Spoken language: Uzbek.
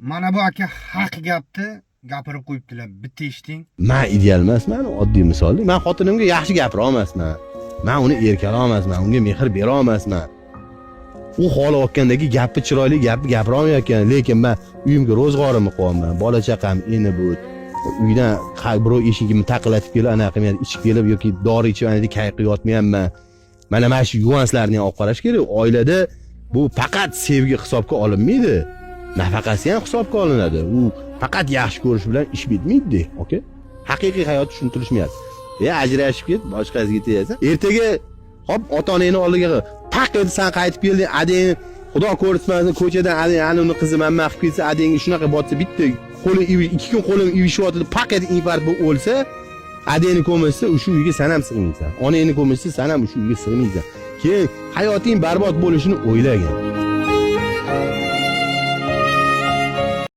Mana bu aka haq gapni gapirib qo'yibdilar. Bitta eshiting. Men ideal emasman, oddiy misollik. Men xotinimga yaxshi gapira olmasman. Men uni erkala olmasman, unga mehr bera olmasman. U xohlayotgandagi gapi chiroyli gapni gapira olmayotgan, lekin men uyimga ro'zg'orimni qilyapman. Bola chaqam endi bu uydan birov eshigimni taqillatib kelib, anaqa qilib ichib kelib yoki dori ichib anada kayf qilyapmanmi? Mana shu yuvanslarni olib qarash kerak. Oilada bu faqat sevgi hisobga olinmaydi. Nafaqasi ham hisobga olinadi. U faqat yaxshi ko'rish bilan ish bitmaydi, okay? Haqiqiy hayot tushuntirishmayapti. Ajrashib ket, boshqasiga tegasan. Ertaga hop ota-onangni oldiga taq etib san qaytib kelding, adang Xudo ko'rsatmasin ko'chadan adang uni qizi mamma qilib ketsa, adangga shunaqa botsa bitta qo'li 2 kun qo'lim ivishyapti, faqat infarkt bo'lib o'lsa, adangni ko'mishsa, o'sha uyga sen ham sig'maysan. Onangni ko'mishsa, sen ham o'sha uyga sig'maysan. Keyin hayoting barbod bo'lishini o'ylagin.